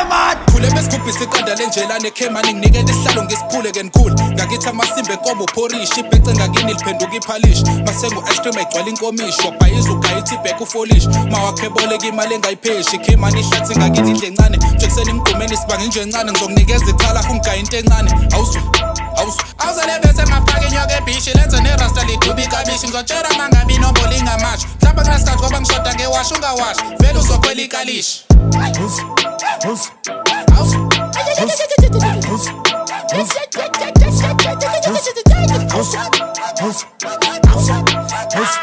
man Khule besigubhisa iqanda lenjelane khemani nginikele isihlalo ngisiphule ke ngikhule ngakithi amasimba enkomo phorishi ibhece ngakini liphenduka iphalishi masengu ice cream ayigcwala inkomishi wabhayiza ugayithi ibheke ufolishi mawakhebola imali engayipheshi khemani ihlathi ngakini indle encane njekuseni imgqumeni sibanga inje encane ngizokunikeza ikhala ungigaya into encane awuzolevese ngafaka inyoka ebhishi lenze nerasta liduba ikabishi ngizotshela mangabi inombolo ingamashi mhlawumbe kunesikhathi ngoba ngishoda ngewashi ungawashi vele uzokhwela ikalishi House